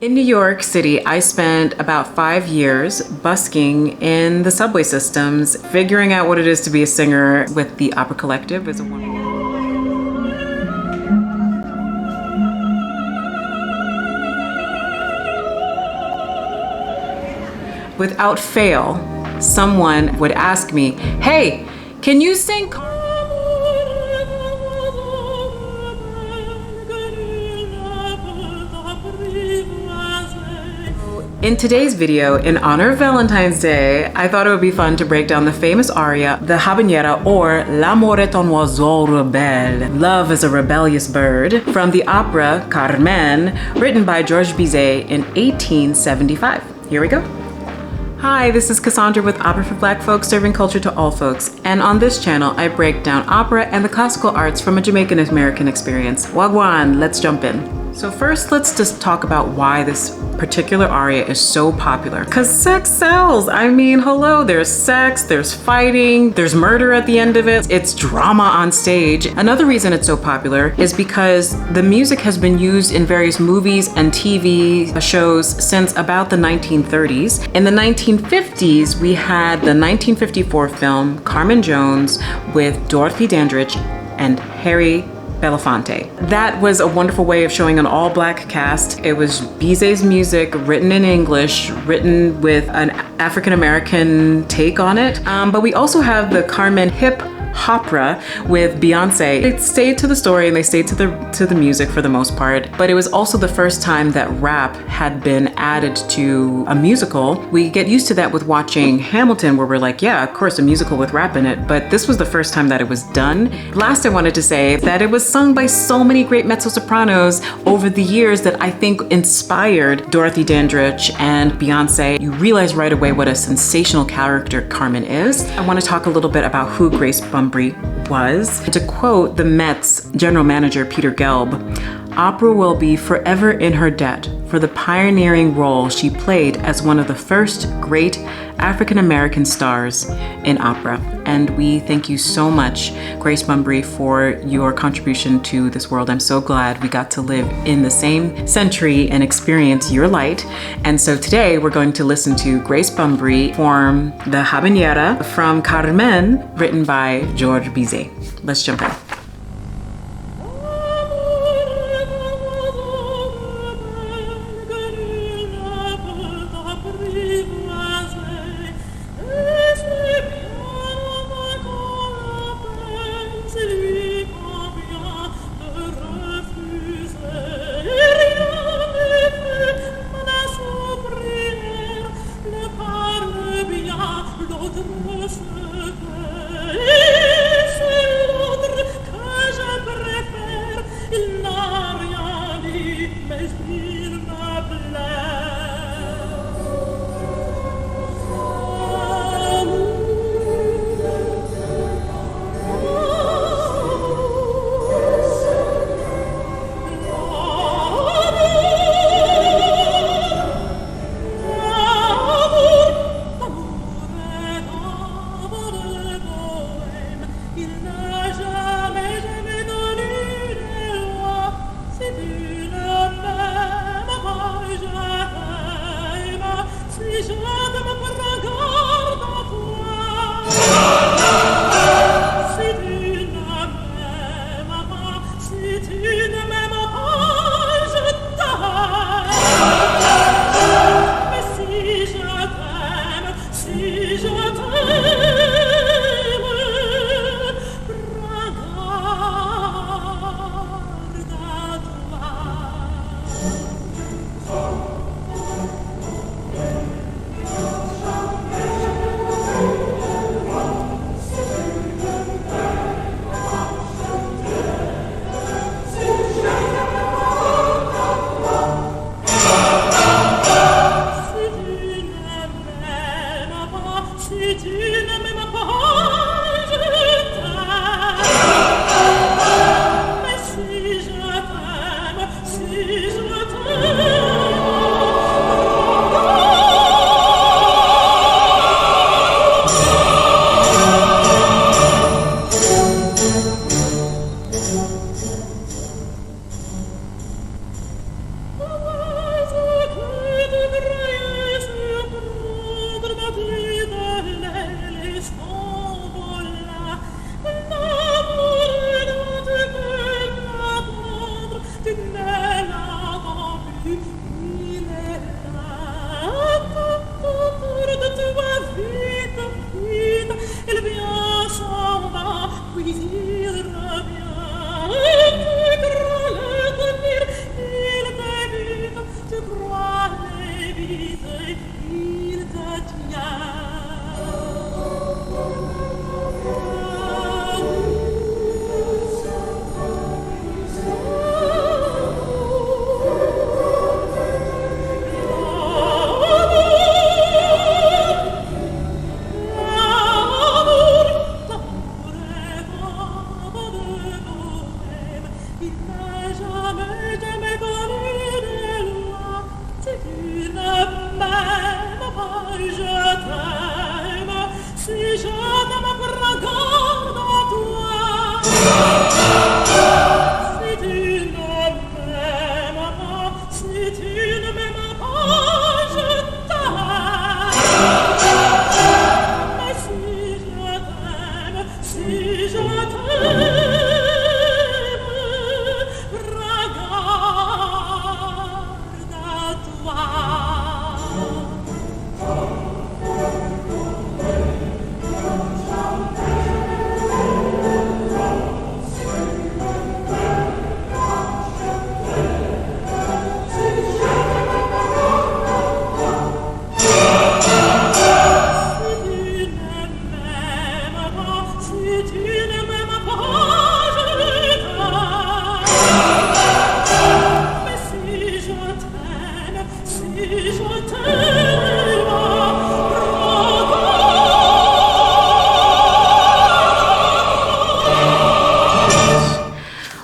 In New York City, I spent about 5 years busking in the subway systems, figuring out what it is to be a singer with the Opera Collective. Is a wonderful. Without fail, someone would ask me, "Hey, can you sing?" In today's video, in honor of Valentine's Day, I thought it would be fun to break down the famous aria, the Habanera, or L'amour est un oiseau rebelle, Love is a Rebellious Bird, from the opera Carmen, written by George Bizet in 1875. Here we go. Hi, this is Cassandra with Opera for Black Folks, serving culture to all folks. And on this channel, I break down opera and the classical arts from a Jamaican American experience. Wagwan, let's jump in. So first, let's just talk about why this particular aria is so popular. Because sex sells. I mean, hello, there's sex, there's fighting, there's murder at the end of it. It's drama on stage. Another reason it's so popular is because the music has been used in various movies and TV shows since about the 1930s. In the 1950s, we had the 1954 film Carmen Jones with Dorothy Dandridge and Harry Belafonte. That was a wonderful way of showing an all-black cast. It was Bizet's music, written in English, written with an African-American take on it. But we also have the Carmen hip opera with Beyonce. They stayed to the story and they stayed to the music for the most part, but it was also the first time that rap had been added to a musical. We get used to that with watching Hamilton, where we're like, yeah, of course, a musical with rap in it, but this was the first time that it was done. Last, I wanted to say that it was sung by so many great mezzo-sopranos over the years that I think inspired Dorothy Dandridge and Beyonce. You realize right away what a sensational character Carmen is. I want to talk a little bit about who Grace Bumbry was. To quote the Met's general manager, Peter Gelb, "Opera will be forever in her debt for the pioneering role she played as one of the first great African-American stars in opera." And we thank you so much, Grace Bumbry, for your contribution to this world. I'm so glad we got to live in the same century and experience your light. And so today we're going to listen to Grace Bumbry perform the Habanera from Carmen, written by George Bizet. Let's jump in.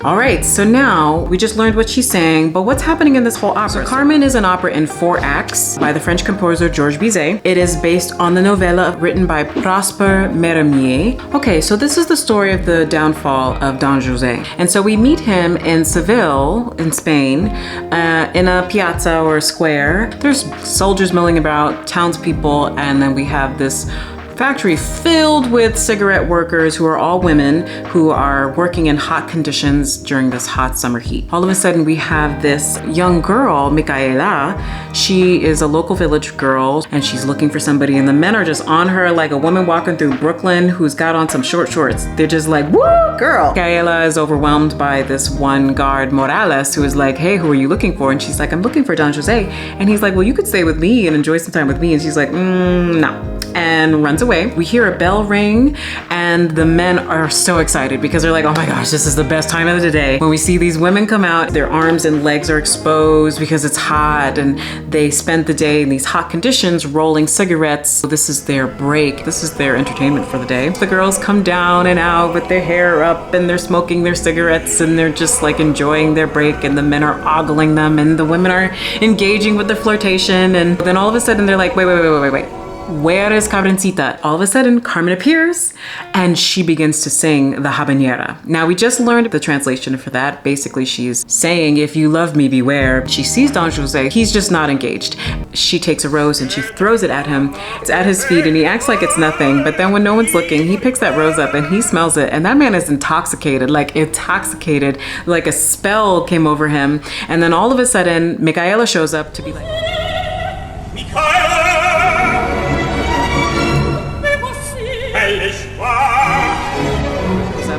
All right, so now we just learned what she's saying, but what's happening in this whole opera? So Carmen is an opera in 4 acts by the French composer George Bizet. It is based on the novella written by Prosper Mérimée. Okay, so this is the story of the downfall of Don José. And so we meet him in Seville, in Spain, in a piazza or a square. There's soldiers milling about, townspeople, and then we have this factory filled with cigarette workers who are all women who are working in hot conditions during this hot summer heat. All of a sudden we have this young girl, Micaela. She is a local village girl and she's looking for somebody, and the men are just on her like a woman walking through Brooklyn who's got on some short shorts. They're just like, woo, girl. Micaela is overwhelmed by this one guard, Morales, who is like, hey, who are you looking for? And she's like, I'm looking for Don José. And he's like, well, you could stay with me and enjoy some time with me. And she's like, no. And runs away. We hear a bell ring and the men are so excited because they're like, oh my gosh, this is the best time of the day. When we see these women come out, their arms and legs are exposed because it's hot and they spend the day in these hot conditions rolling cigarettes. So this is their break. This is their entertainment for the day. The girls come down and out with their hair up and they're smoking their cigarettes and they're just like enjoying their break, and the men are ogling them and the women are engaging with the flirtation. And then all of a sudden they're like, wait. Where is Carmencita? All of a sudden, Carmen appears and she begins to sing the Habanera. Now, we just learned the translation for that. Basically, she's saying, if you love me, beware. She sees Don José. He's just not engaged. She takes a rose and she throws it at him. It's at his feet and he acts like it's nothing. But then when no one's looking, he picks that rose up and he smells it. And that man is intoxicated, like a spell came over him. And then all of a sudden, Micaela shows up to be like,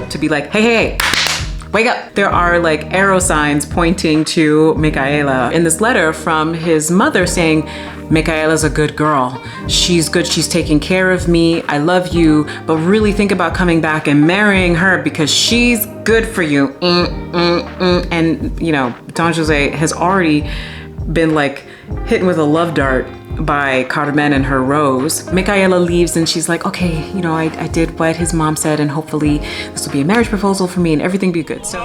to be like, hey, wake up. There are like arrow signs pointing to Micaela in this letter from his mother saying, Micaela's a good girl. She's good. She's taking care of me. I love you, but really think about coming back and marrying her because she's good for you. And you know, Don José has already been like hit with a love dart by Carmen and her rose. Micaela leaves and she's like, okay, you know, I did what his mom said and hopefully this will be a marriage proposal for me and everything be good. So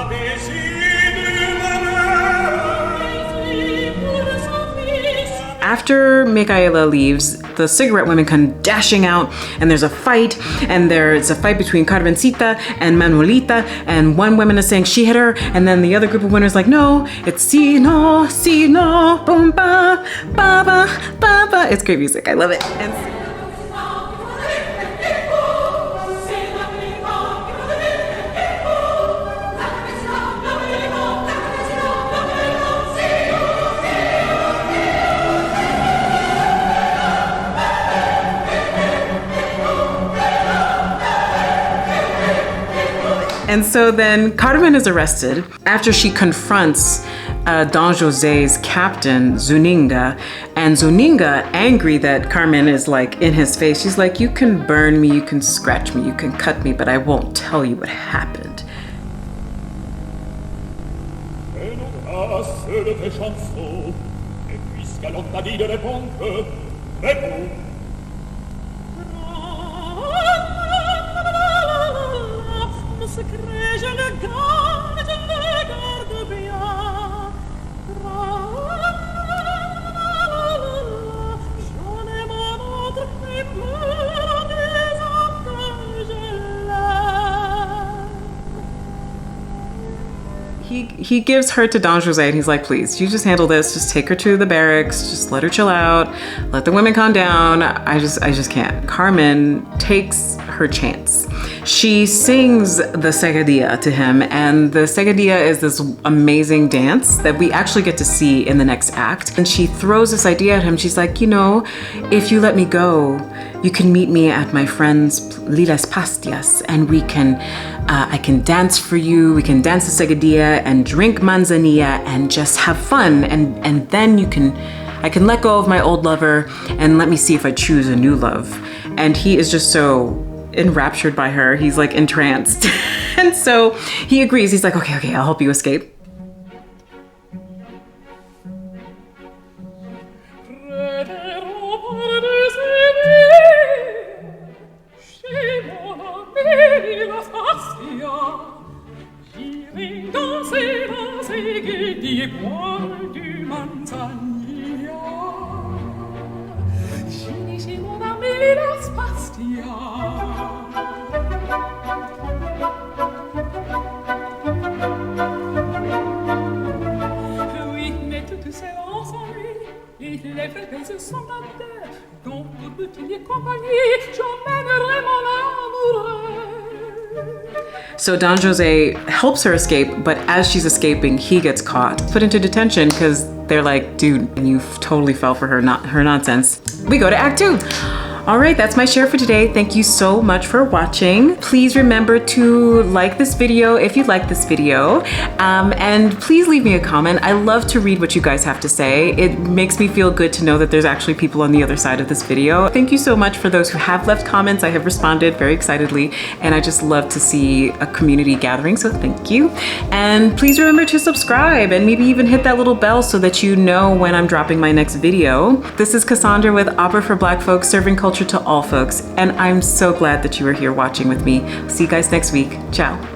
after Micaela leaves, the cigarette women come dashing out and there's a fight, and there's a fight between Carmencita and Manuelita, and one woman is saying she hit her, and then the other group of women is like, no, it's si no, boom ba, ba ba, ba ba. It's great music, I love it. And so then Carmen is arrested after she confronts Don José's captain, Zuninga. And Zuninga, angry that Carmen is like in his face, she's like, you can burn me, you can scratch me, you can cut me, but I won't tell you what happened. he gives her to Don Jose and he's like, please, you just handle this. Just take her to the barracks. Just let her chill out. Let the women calm down. I just can't. Carmen takes her chance. She sings the seguidilla to him, and the seguidilla is this amazing dance that we actually get to see in the next act. And she throws this idea at him. She's like, you know, if you let me go, you can meet me at my friend's Lilas Pastias, and we can, I can dance for you. We can dance the seguidilla and drink manzanilla and just have fun. And then I can let go of my old lover and let me see if I choose a new love. And he is just so enraptured by her. He's like entranced. And so he agrees. He's like, okay, I'll help you escape. So Don Jose helps her escape, but as she's escaping, he gets caught, put into detention because they're like, dude, you totally fell for her nonsense. We go to Act 2. All right, that's my share for today. Thank you so much for watching. Please remember to like this video if you like this video. And please leave me a comment. I love to read what you guys have to say. It makes me feel good to know that there's actually people on the other side of this video. Thank you so much for those who have left comments. I have responded very excitedly, and I just love to see a community gathering, so thank you. And please remember to subscribe and maybe even hit that little bell so that you know when I'm dropping my next video. This is Cassandra with Opera for Black Folks, serving culture to all folks, and I'm so glad that you are here watching with me. See you guys next week. Ciao.